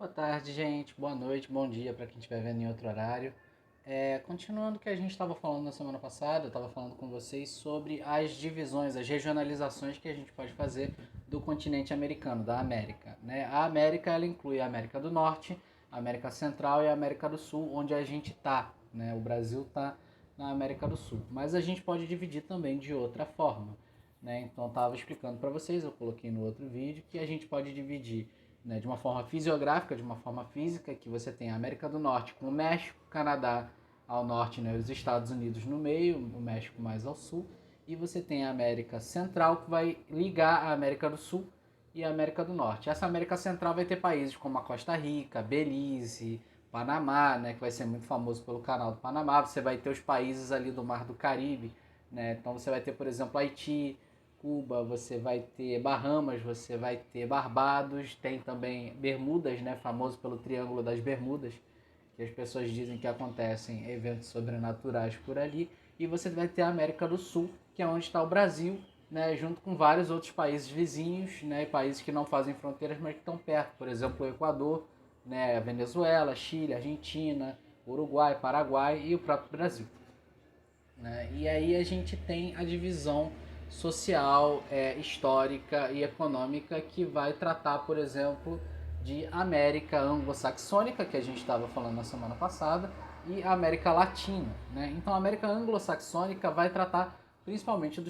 Boa tarde, gente. Boa noite, bom dia para quem estiver vendo em outro horário. Continuando o que a gente estava falando na semana passada, eu estava falando com vocês sobre as divisões, as regionalizações que a gente pode fazer do continente americano, da América, né? A América ela inclui a América do Norte, a América Central e a América do Sul, onde a gente está, né? O Brasil está na América do Sul, mas a gente pode dividir também de outra forma, né? Então eu estava explicando para vocês, eu coloquei no outro vídeo que a gente pode dividir, né, de uma forma fisiográfica, de uma forma física, que você tem a América do Norte com o México, Canadá ao norte, né, os Estados Unidos no meio, o México mais ao sul, e você tem a América Central que vai ligar a América do Sul e a América do Norte. Essa América Central vai ter países como a Costa Rica, Belize, Panamá, né, que vai ser muito famoso pelo canal do Panamá. Você vai ter os países ali do Mar do Caribe, né, então você vai ter, por exemplo, Haiti, Cuba, você vai ter Bahamas, você vai ter Barbados, tem também Bermudas, né, famoso pelo Triângulo das Bermudas, que as pessoas dizem que acontecem eventos sobrenaturais por ali, e você vai ter a América do Sul, que é onde está o Brasil, né, junto com vários outros países vizinhos, né, países que não fazem fronteiras, mas que estão perto, por exemplo, o Equador, né, a Venezuela, Chile, Argentina, Uruguai, Paraguai e o próprio Brasil, né? E aí a gente tem a divisão social, histórica e econômica que vai tratar, por exemplo, de América anglo-saxônica, que a gente estava falando na semana passada, e América Latina, né? Então a América anglo-saxônica vai tratar principalmente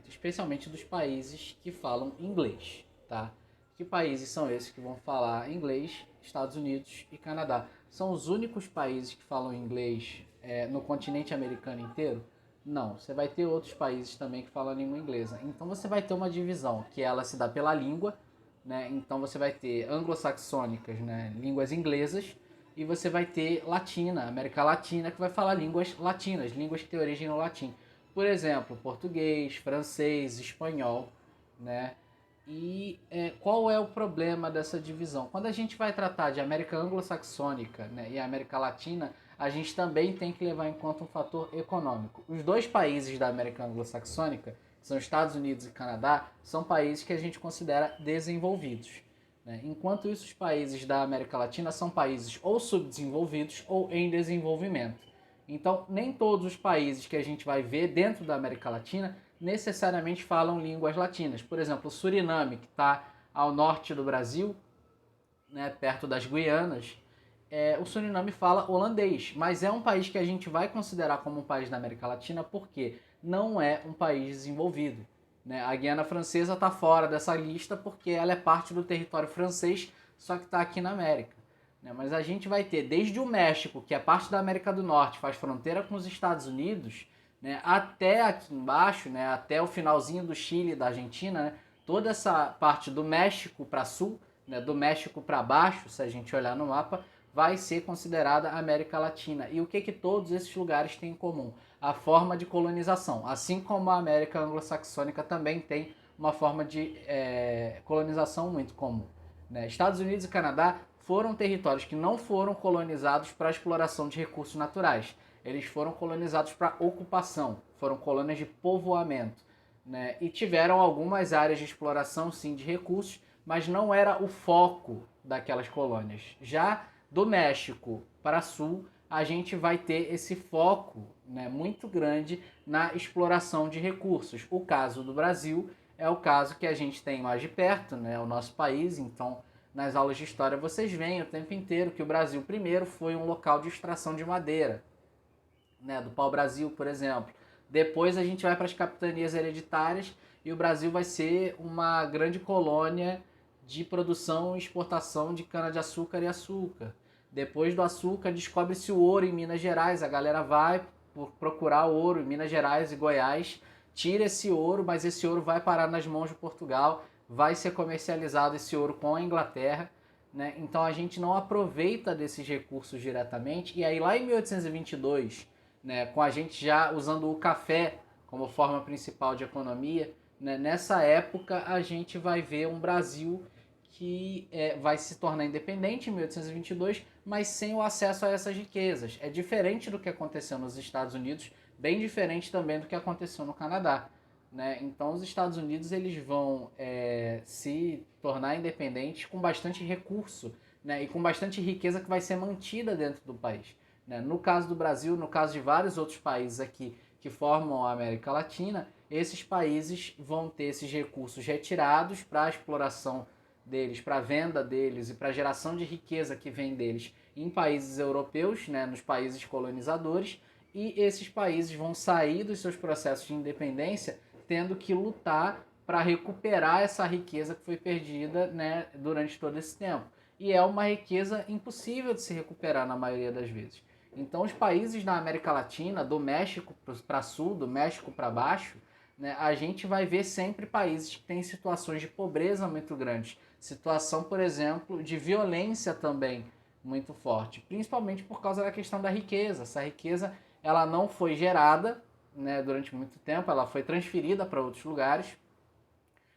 especialmente dos países que falam inglês, tá? Que países são esses que vão falar inglês? Estados Unidos e Canadá. São os únicos países que falam inglês no continente americano inteiro? Não, você vai ter outros países também que falam a língua inglesa. Então você vai ter uma divisão que ela se dá pela língua, né? Então você vai ter anglo-saxônicas, né? Línguas inglesas, e você vai ter latina, América Latina, que vai falar línguas latinas, línguas que têm origem no latim. Por exemplo, português, francês, espanhol, né? Qual é o problema dessa divisão? Quando a gente vai tratar de América anglo-saxônica, né, e América Latina, a gente também tem que levar em conta um fator econômico. Os dois países da América anglo-saxônica, que são Estados Unidos e Canadá, são países que a gente considera desenvolvidos, né? Enquanto isso, os países da América Latina são países ou subdesenvolvidos ou em desenvolvimento. Então, nem todos os países que a gente vai ver dentro da América Latina necessariamente falam línguas latinas. Por exemplo, o Suriname, que está ao norte do Brasil, né, perto das Guianas, o Suriname fala holandês, mas é um país que a gente vai considerar como um país da América Latina porque não é um país desenvolvido, né? A Guiana Francesa está fora dessa lista porque ela é parte do território francês, só que está aqui na América, né? Mas a gente vai ter desde o México, que é parte da América do Norte, faz fronteira com os Estados Unidos, né, até aqui embaixo, né, até o finalzinho do Chile e da Argentina, né, toda essa parte do México para sul, né, do México para baixo, se a gente olhar no mapa, vai ser considerada América Latina. E o que todos esses lugares têm em comum? A forma de colonização. Assim como a América anglo-saxônica também tem uma forma de colonização muito comum, né? Estados Unidos e Canadá foram territórios que não foram colonizados para a exploração de recursos naturais. Eles foram colonizados para ocupação, foram colônias de povoamento, né? E tiveram algumas áreas de exploração, sim, de recursos, mas não era o foco daquelas colônias. Já do México para sul, a gente vai ter esse foco, né, muito grande na exploração de recursos. O caso do Brasil é o caso que a gente tem mais de perto, né, o nosso país. Então, nas aulas de história vocês veem o tempo inteiro que o Brasil primeiro foi um local de extração de madeira, né, do pau-brasil, por exemplo. Depois a gente vai para as capitanias hereditárias e o Brasil vai ser uma grande colônia de produção e exportação de cana-de-açúcar e açúcar. Depois do açúcar, descobre-se o ouro em Minas Gerais. A galera vai procurar ouro em Minas Gerais e Goiás, tira esse ouro, mas esse ouro vai parar nas mãos de Portugal, vai ser comercializado esse ouro com a Inglaterra, né? Então a gente não aproveita desses recursos diretamente. E aí lá em 1822, né, com a gente já usando o café como forma principal de economia, né, nessa época a gente vai ver um Brasil que vai se tornar independente em 1822, mas sem o acesso a essas riquezas. É diferente do que aconteceu nos Estados Unidos, bem diferente também do que aconteceu no Canadá, né? Então os Estados Unidos eles vão se tornar independentes com bastante recurso né, e com bastante riqueza que vai ser mantida dentro do país. Né? No caso do Brasil, no caso de vários outros países aqui que formam a América Latina, esses países vão ter esses recursos retirados para a exploração deles, para a venda deles e para a geração de riqueza que vem deles em países europeus, né, nos países colonizadores, e esses países vão sair dos seus processos de independência tendo que lutar para recuperar essa riqueza que foi perdida, né, durante todo esse tempo. E é uma riqueza impossível de se recuperar na maioria das vezes. Então, os países da América Latina, do México para sul, do México para baixo, né, a gente vai ver sempre países que têm situações de pobreza muito grandes. Situação, por exemplo, de violência também muito forte, principalmente por causa da questão da riqueza. Essa riqueza ela não foi gerada, né, durante muito tempo, ela foi transferida para outros lugares,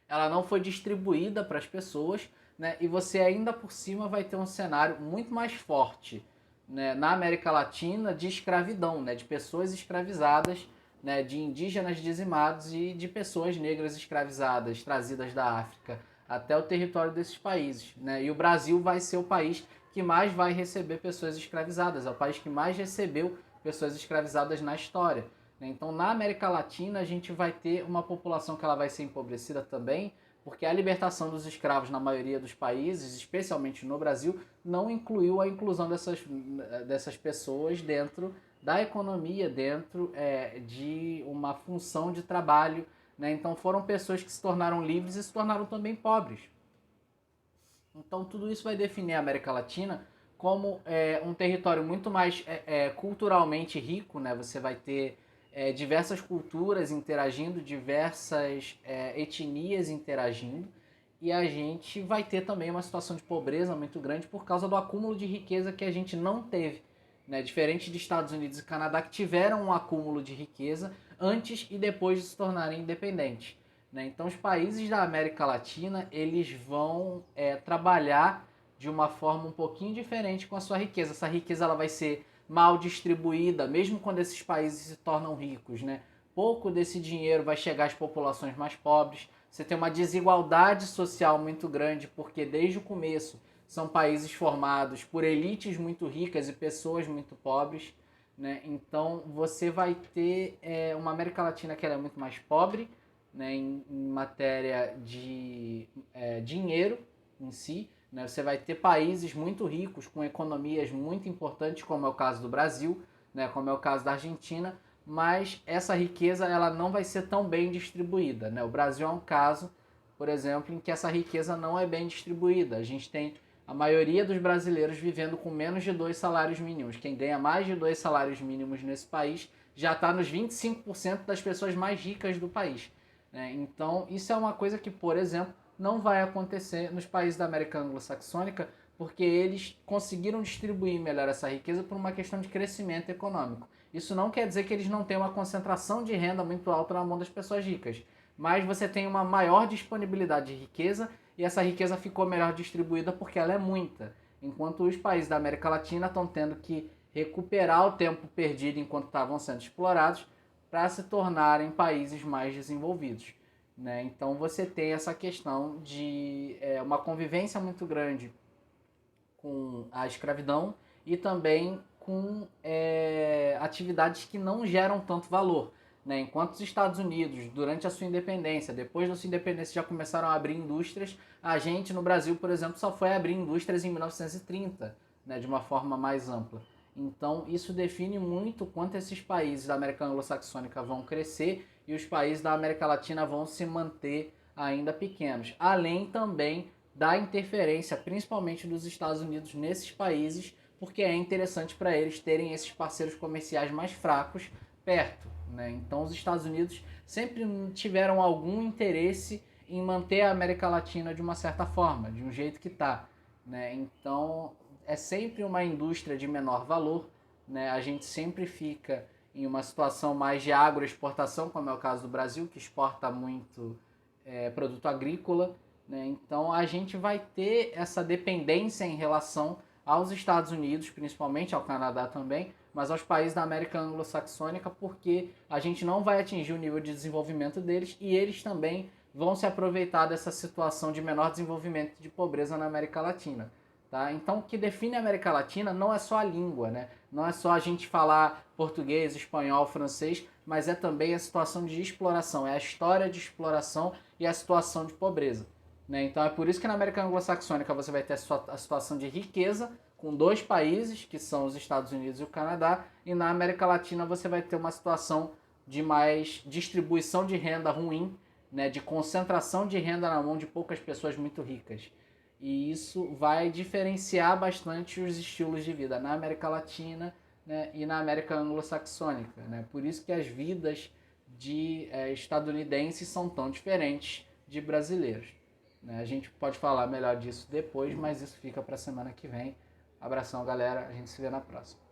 ela não foi distribuída para as pessoas, né, e você ainda por cima vai ter um cenário muito mais forte, né, na América Latina de escravidão, né, de pessoas escravizadas, né, de indígenas dizimados e de pessoas negras escravizadas, trazidas da África até o território desses países. Né? E o Brasil vai ser o país que mais vai receber pessoas escravizadas, é o país que mais recebeu pessoas escravizadas na história. Então, na América Latina, a gente vai ter uma população que ela vai ser empobrecida também, porque a libertação dos escravos na maioria dos países, especialmente no Brasil, não incluiu a inclusão dessas pessoas dentro da economia, dentro de uma função de trabalho. Né? Então, foram pessoas que se tornaram livres e se tornaram também pobres. Então, tudo isso vai definir a América Latina como um território muito mais culturalmente rico, né? Você vai ter diversas culturas interagindo, diversas etnias interagindo, e a gente vai ter também uma situação de pobreza muito grande por causa do acúmulo de riqueza que a gente não teve. Né? Diferente de Estados Unidos e Canadá, que tiveram um acúmulo de riqueza antes e depois de se tornarem independentes. Né? Então, os países da América Latina eles vão trabalhar de uma forma um pouquinho diferente com a sua riqueza. Essa riqueza ela vai ser mal distribuída, mesmo quando esses países se tornam ricos. Né? Pouco desse dinheiro vai chegar às populações mais pobres. Você tem uma desigualdade social muito grande, porque desde o começo são países formados por elites muito ricas e pessoas muito pobres. Né? Então, você vai ter uma América Latina que ela é muito mais pobre, né, em matéria de dinheiro em si. Né? Você vai ter países muito ricos, com economias muito importantes, como é o caso do Brasil, né, como é o caso da Argentina, mas essa riqueza ela não vai ser tão bem distribuída. Né? O Brasil é um caso, por exemplo, em que essa riqueza não é bem distribuída. A gente tem a maioria dos brasileiros vivendo com menos de 2 salários mínimos. Quem ganha mais de 2 salários mínimos nesse país já está nos 25% das pessoas mais ricas do país. Então, isso é uma coisa que, por exemplo, não vai acontecer nos países da América Anglo-Saxônica, porque eles conseguiram distribuir melhor essa riqueza por uma questão de crescimento econômico. Isso não quer dizer que eles não tenham uma concentração de renda muito alta na mão das pessoas ricas, mas você tem uma maior disponibilidade de riqueza e essa riqueza ficou melhor distribuída porque ela é muita. Enquanto os países da América Latina estão tendo que recuperar o tempo perdido enquanto estavam sendo explorados, para se tornarem países mais desenvolvidos. Né? Então você tem essa questão de uma convivência muito grande com a escravidão e também com atividades que não geram tanto valor. Né? Enquanto os Estados Unidos, durante a sua independência, depois da sua independência, já começaram a abrir indústrias, a gente no Brasil, por exemplo, só foi abrir indústrias em 1930, né? De uma forma mais ampla. Então, isso define muito quanto esses países da América Anglo-Saxônica vão crescer e os países da América Latina vão se manter ainda pequenos. Além também da interferência, principalmente dos Estados Unidos nesses países, porque é interessante para eles terem esses parceiros comerciais mais fracos perto. Né? Então, os Estados Unidos sempre tiveram algum interesse em manter a América Latina de uma certa forma, de um jeito que está. Né? Então, é sempre uma indústria de menor valor, né? A gente sempre fica em uma situação mais de agroexportação, como é o caso do Brasil, que exporta muito produto agrícola. Né? Então a gente vai ter essa dependência em relação aos Estados Unidos, principalmente ao Canadá também, mas aos países da América Anglo-Saxônica, porque a gente não vai atingir o nível de desenvolvimento deles e eles também vão se aproveitar dessa situação de menor desenvolvimento de pobreza na América Latina. Tá? Então, o que define a América Latina não é só a língua, né? Não é só a gente falar português, espanhol, francês, mas é também a situação de exploração, é a história de exploração e a situação de pobreza. Né? Então, é por isso que na América Anglo-Saxônica você vai ter a situação de riqueza, com dois países, que são os Estados Unidos e o Canadá, e na América Latina você vai ter uma situação de mais distribuição de renda ruim, né? De concentração de renda na mão de poucas pessoas muito ricas. E isso vai diferenciar bastante os estilos de vida na América Latina, né, e na América anglo-saxônica. Né? Por isso que as vidas de estadunidenses são tão diferentes de brasileiros. Né? A gente pode falar melhor disso depois, mas isso fica para a semana que vem. Abração, galera. A gente se vê na próxima.